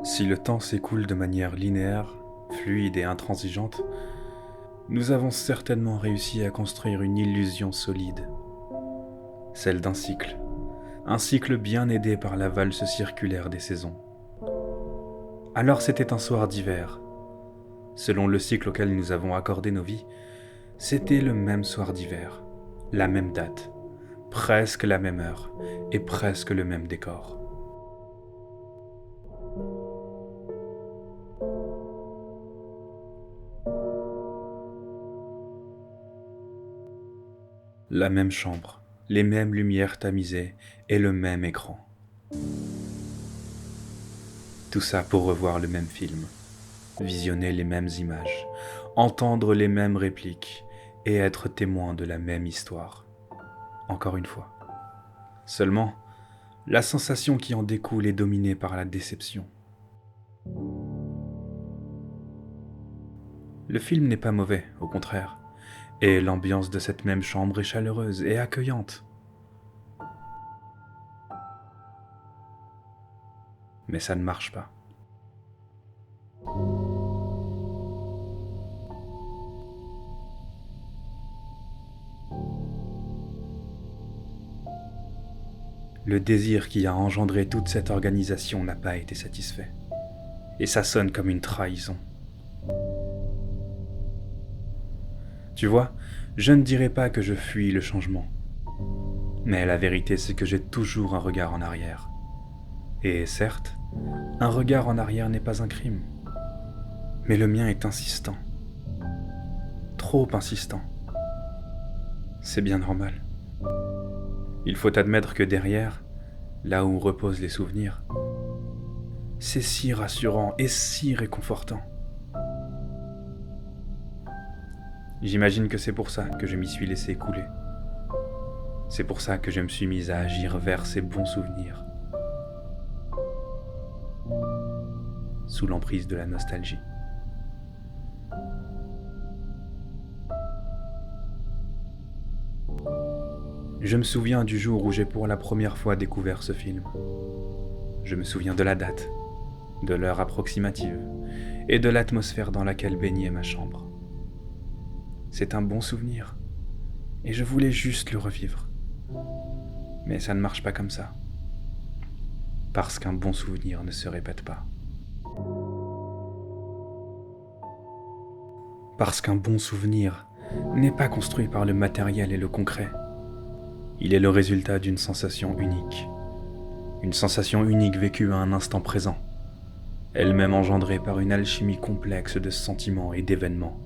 Si le temps s'écoule de manière linéaire, fluide et intransigeante, nous avons certainement réussi à construire une illusion solide, celle d'un cycle, un cycle bien aidé par la valse circulaire des saisons. Alors c'était un soir d'hiver. Selon le cycle auquel nous avons accordé nos vies, c'était le même soir d'hiver, la même date, presque la même heure et presque le même décor. La même chambre, les mêmes lumières tamisées et le même écran. Tout ça pour revoir le même film, visionner les mêmes images, entendre les mêmes répliques et être témoin de la même histoire. Encore une fois. Seulement, la sensation qui en découle est dominée par la déception. Le film n'est pas mauvais, au contraire, et l'ambiance de cette même chambre est chaleureuse et accueillante. Mais ça ne marche pas. Le désir qui a engendré toute cette organisation n'a pas été satisfait. Et ça sonne comme une trahison. Tu vois, je ne dirais pas que je fuis le changement. Mais la vérité, c'est que j'ai toujours un regard en arrière. Et certes, un regard en arrière n'est pas un crime. Mais le mien est insistant. Trop insistant. C'est bien normal. Il faut admettre que derrière, là où reposent les souvenirs, c'est si rassurant et si réconfortant. J'imagine que c'est pour ça que je m'y suis laissé couler. C'est pour ça que je me suis mis à agir vers ces bons souvenirs, sous l'emprise de la nostalgie. Je me souviens du jour où j'ai pour la première fois découvert ce film. Je me souviens de la date, de l'heure approximative et de l'atmosphère dans laquelle baignait ma chambre. C'est un bon souvenir et je voulais juste le revivre. Mais ça ne marche pas comme ça. Parce qu'un bon souvenir ne se répète pas. Parce qu'un bon souvenir n'est pas construit par le matériel et le concret. Il est le résultat d'une sensation unique. Une sensation unique vécue à un instant présent, elle-même engendrée par une alchimie complexe de sentiments et d'événements.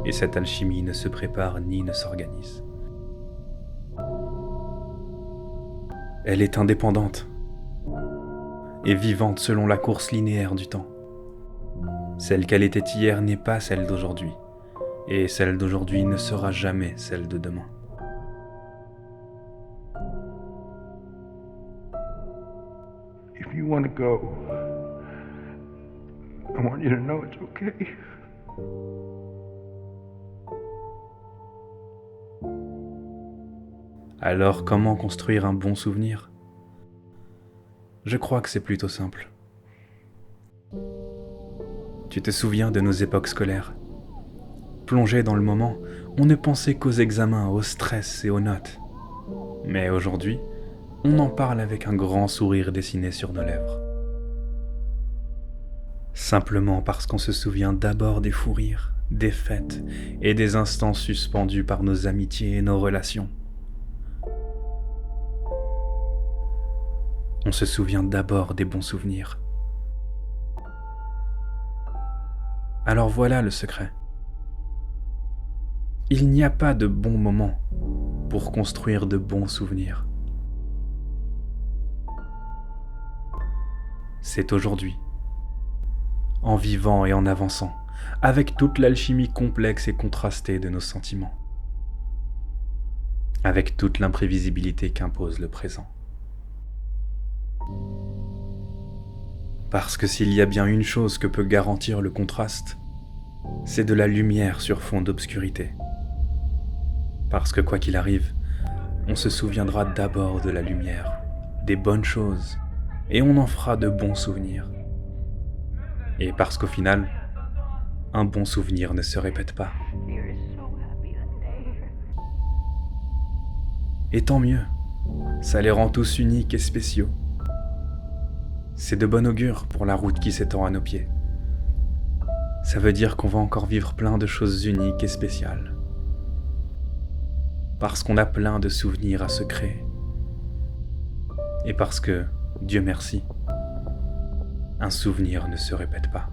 Et cette alchimie ne se prépare ni ne s'organise. Elle est indépendante et vivante selon la course linéaire du temps. Celle qu'elle était hier n'est pas celle d'aujourd'hui, et celle d'aujourd'hui ne sera jamais celle de demain. If you want to go, I want you to know it's okay. Alors comment construire un bon souvenir ? Je crois que c'est plutôt simple. Tu te souviens de nos époques scolaires ? Plongé dans le moment, on ne pensait qu'aux examens, au stress et aux notes. Mais aujourd'hui, on en parle avec un grand sourire dessiné sur nos lèvres. Simplement parce qu'on se souvient d'abord des fous rires, des fêtes et des instants suspendus par nos amitiés et nos relations. On se souvient d'abord des bons souvenirs. Alors voilà le secret. Il n'y a pas de bons moments pour construire de bons souvenirs. C'est aujourd'hui, en vivant et en avançant, avec toute l'alchimie complexe et contrastée de nos sentiments, avec toute l'imprévisibilité qu'impose le présent. Parce que s'il y a bien une chose que peut garantir le contraste, c'est de la lumière sur fond d'obscurité. Parce que quoi qu'il arrive, on se souviendra d'abord de la lumière, des bonnes choses, et on en fera de bons souvenirs. Et parce qu'au final, un bon souvenir ne se répète pas. Et tant mieux, ça les rend tous uniques et spéciaux. C'est de bon augure pour la route qui s'étend à nos pieds. Ça veut dire qu'on va encore vivre plein de choses uniques et spéciales. Parce qu'on a plein de souvenirs à se créer. Et parce que, Dieu merci, un souvenir ne se répète pas.